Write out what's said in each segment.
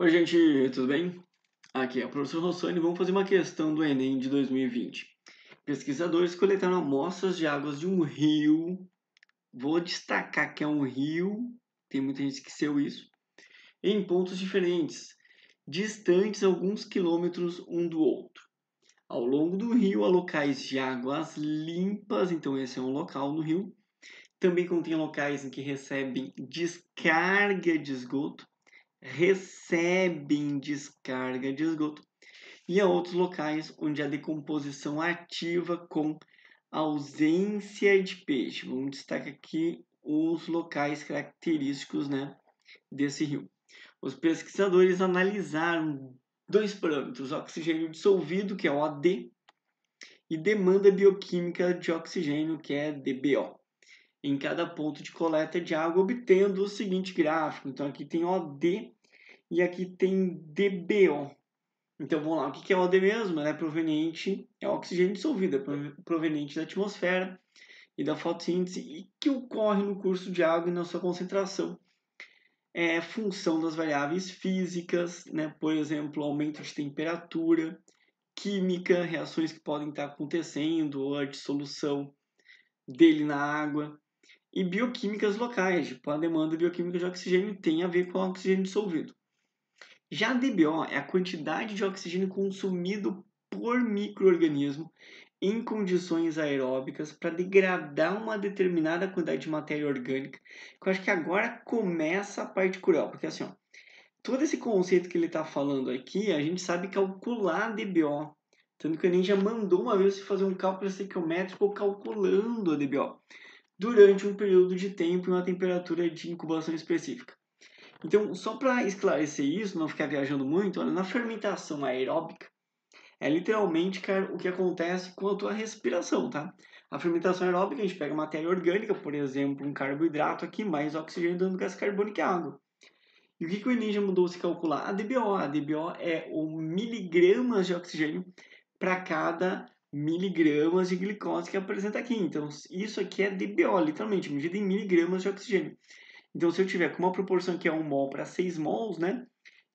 Oi, gente, tudo bem? Aqui é o professor Rossoni. Vamos fazer uma questão do Enem de 2020. Pesquisadores coletaram amostras de águas de um rio. Vou destacar que é um rio, tem muita gente que esqueceu isso, em pontos diferentes, distantes alguns quilômetros um do outro. Ao longo do rio há locais de águas limpas, então esse é um local no rio. Também contém locais em que recebem descarga de esgoto, recebem descarga de esgoto, e há outros locais onde há decomposição ativa com ausência de peixe. Vamos destacar aqui os locais característicos, né, desse rio. Os pesquisadores analisaram dois parâmetros: oxigênio dissolvido, que é OD, e demanda bioquímica de oxigênio, que é DBO, em cada ponto de coleta de água, obtendo o seguinte gráfico. Então aqui tem OD e aqui tem DBO. Então vamos lá, o que é OD mesmo? Ela é proveniente, é oxigênio dissolvido, é proveniente da atmosfera e da fotossíntese e que ocorre no curso de água e na sua concentração. É função das variáveis físicas, né? Por exemplo, aumento de temperatura, química, reações que podem estar acontecendo, ou a dissolução dele na água, e bioquímicas locais, tipo a demanda bioquímica de oxigênio tem a ver com o oxigênio dissolvido. Já a DBO é a quantidade de oxigênio consumido por microorganismo em condições aeróbicas para degradar uma determinada quantidade de matéria orgânica. Eu acho que agora começa a parte cruel, porque assim, ó, todo esse conceito que ele está falando aqui, a gente sabe calcular a DBO. Tanto que a gente já mandou uma vez fazer um cálculo estequiométrico calculando a DBO durante um período de tempo e uma temperatura de incubação específica. Então, só para esclarecer isso, não ficar viajando muito, olha, na fermentação aeróbica, é literalmente, cara, o que acontece com a tua respiração, tá? A fermentação aeróbica, a gente pega matéria orgânica, por exemplo, um carboidrato aqui, mais oxigênio dando gás carbônico e água. E o que o Enem já mudou se calcular? A DBO. A DBO é o miligramas de oxigênio para cada miligramas de glicose que apresenta aqui. Então, isso aqui é DBO, literalmente, medida em miligramas de oxigênio. Então, se eu tiver com uma proporção que é 1 mol para 6 mols, né?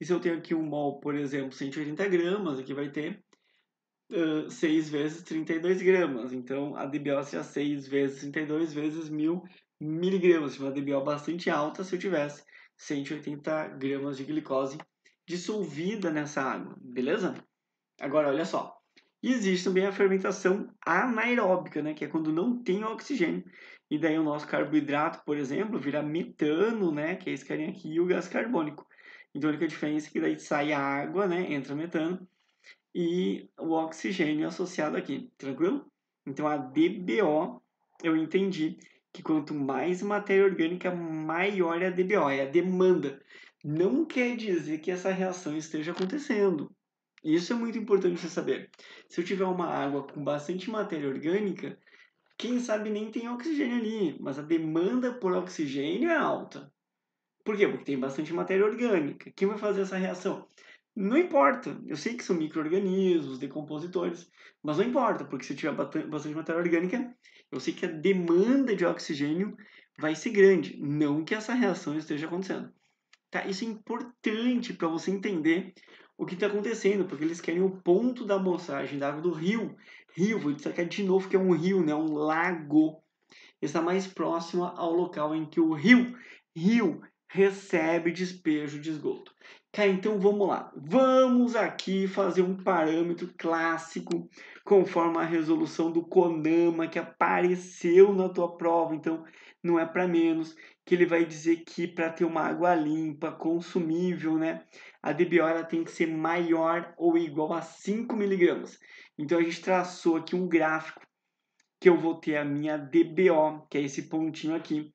E se eu tenho aqui 1 mol, por exemplo, 180 gramas, aqui vai ter 6 vezes 32 gramas. Então, a DBO seria 6 vezes 32 vezes 1000 miligramas. Uma DBO bastante alta se eu tivesse 180 gramas de glicose dissolvida nessa água, beleza? Agora, olha só. Existe também a fermentação anaeróbica, né? Que é quando não tem oxigênio. E daí o nosso carboidrato, por exemplo, vira metano, né? Que é esse carinha aqui, e o gás carbônico. Então, a única diferença é que daí sai a água, né? Entra metano e o oxigênio associado aqui, tranquilo? Então a DBO, eu entendi que quanto mais matéria orgânica, maior é a DBO, é a demanda. Não quer dizer que essa reação esteja acontecendo. Isso é muito importante você saber. Se eu tiver uma água com bastante matéria orgânica, quem sabe nem tem oxigênio ali, mas a demanda por oxigênio é alta. Por quê? Porque tem bastante matéria orgânica. Quem vai fazer essa reação? Não importa. Eu sei que são micro-organismos, decompositores, mas não importa, porque se eu tiver bastante matéria orgânica, eu sei que a demanda de oxigênio vai ser grande. Não que essa reação esteja acontecendo. Tá? Isso é importante para você entender o que está acontecendo, porque eles querem o ponto da amostragem da água do rio. Rio, vou destacar de novo que é um rio, né? Um lago. Está mais próximo ao local em que o rio recebe despejo de esgoto. Tá, então vamos lá. Vamos aqui fazer um parâmetro clássico conforme a resolução do CONAMA que apareceu na tua prova. Então não é para menos que ele vai dizer que para ter uma água limpa, consumível, né, a DBO ela tem que ser maior ou igual a 5 miligramas. Então a gente traçou aqui um gráfico que eu vou ter a minha DBO, que é esse pontinho aqui,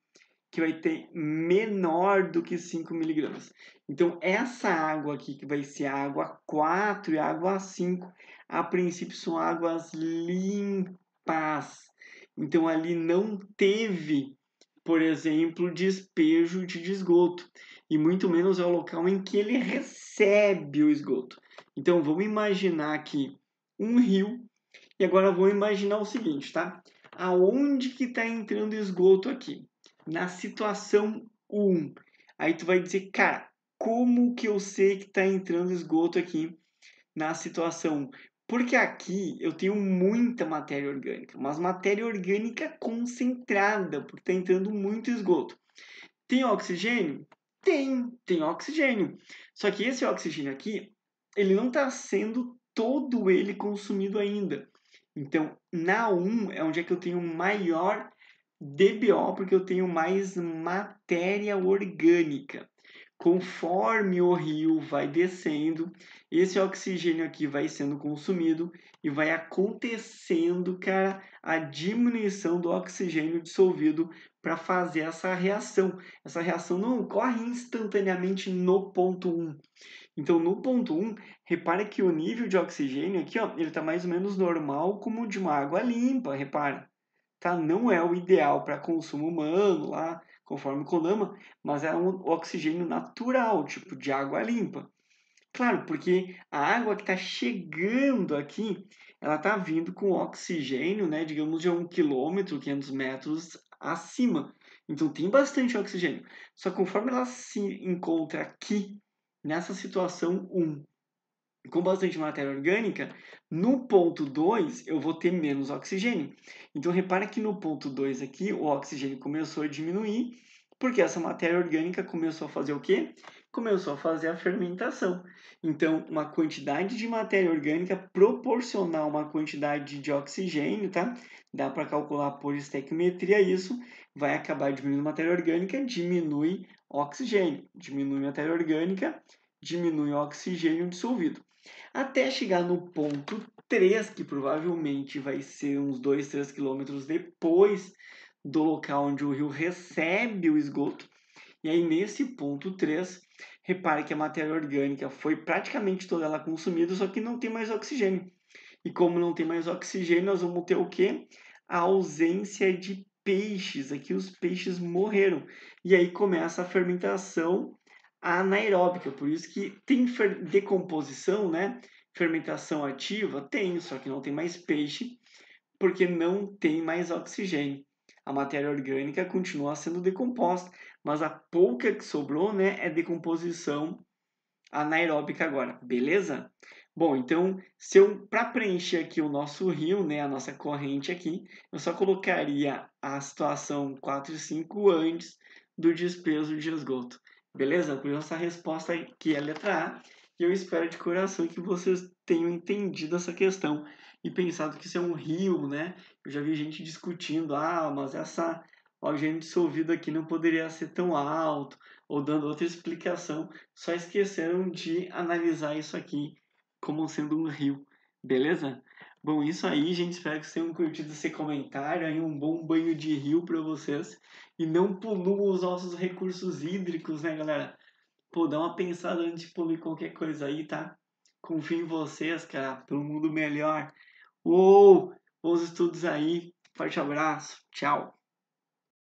que vai ter menor do que 5 miligramas. Então, essa água aqui, que vai ser a água 4 e a água 5, a princípio são águas limpas. Então, ali não teve, por exemplo, despejo de esgoto. E muito menos é o local em que ele recebe o esgoto. Então, vamos imaginar aqui um rio. E agora vamos imaginar o seguinte, tá? Aonde que está entrando esgoto aqui? Na situação 1. Aí tu vai dizer, cara, como que eu sei que está entrando esgoto aqui na situação? Porque aqui eu tenho muita matéria orgânica, mas matéria orgânica concentrada, porque está entrando muito esgoto. Tem oxigênio? Tem oxigênio. Só que esse oxigênio aqui, ele não está sendo todo ele consumido ainda. Então, na 1 é onde é que eu tenho maior DBO, porque eu tenho mais matéria orgânica. Conforme o rio vai descendo, esse oxigênio aqui vai sendo consumido e vai acontecendo, cara, a diminuição do oxigênio dissolvido para fazer essa reação. Essa reação não ocorre instantaneamente no ponto 1. Então, no ponto 1, repara que o nível de oxigênio aqui, ó, ele está mais ou menos normal como o de uma água limpa, repara. Tá? Não é o ideal para consumo humano lá, conforme o CONAMA, mas é um oxigênio natural, tipo de água limpa. Claro, porque a água que está chegando aqui, ela está vindo com oxigênio, né, digamos de 1 quilômetro, 500 metros acima. Então tem bastante oxigênio. Só que conforme ela se encontra aqui, nessa situação 1, com bastante matéria orgânica, no ponto 2 eu vou ter menos oxigênio. Então repara que no ponto 2 aqui o oxigênio começou a diminuir, porque essa matéria orgânica começou a fazer o quê? Começou a fazer a fermentação. Então, uma quantidade de matéria orgânica proporcional a uma quantidade de oxigênio, tá? Dá para calcular por estequiometria isso, vai acabar diminuindo matéria orgânica, diminui oxigênio, diminui matéria orgânica, diminui o oxigênio dissolvido. Até chegar no ponto 3, que provavelmente vai ser uns 2, 3 quilômetros depois do local onde o rio recebe o esgoto. E aí, nesse ponto 3, repare que a matéria orgânica foi praticamente toda ela consumida, só que não tem mais oxigênio. E como não tem mais oxigênio, nós vamos ter o quê? A ausência de peixes. Aqui os peixes morreram. E aí começa a fermentação anaeróbica. Por isso que tem decomposição, né? Fermentação ativa? Tem, só que não tem mais peixe, porque não tem mais oxigênio. A matéria orgânica continua sendo decomposta, mas a pouca que sobrou, né, é decomposição anaeróbica agora, beleza? Bom, então, se eu para preencher aqui o nosso rio, né, a nossa corrente aqui, eu só colocaria a situação 4 e 5 antes do despejo de esgoto. Beleza? Por essa resposta aqui é a letra A, e eu espero de coração que vocês tenham entendido essa questão e pensado que isso é um rio, né? Eu já vi gente discutindo, mas essa oxigênio dissolvido aqui não poderia ser tão alto, ou dando outra explicação, só esqueceram de analisar isso aqui como sendo um rio, beleza? Bom, isso aí, gente. Espero que vocês tenham curtido esse comentário. Aí um bom banho de rio para vocês. E não poluam os nossos recursos hídricos, né, galera? Pô, dá uma pensada antes de poluir qualquer coisa aí, tá? Confio em vocês, cara, pelo mundo melhor. Uou! Bons estudos aí. Forte abraço. Tchau.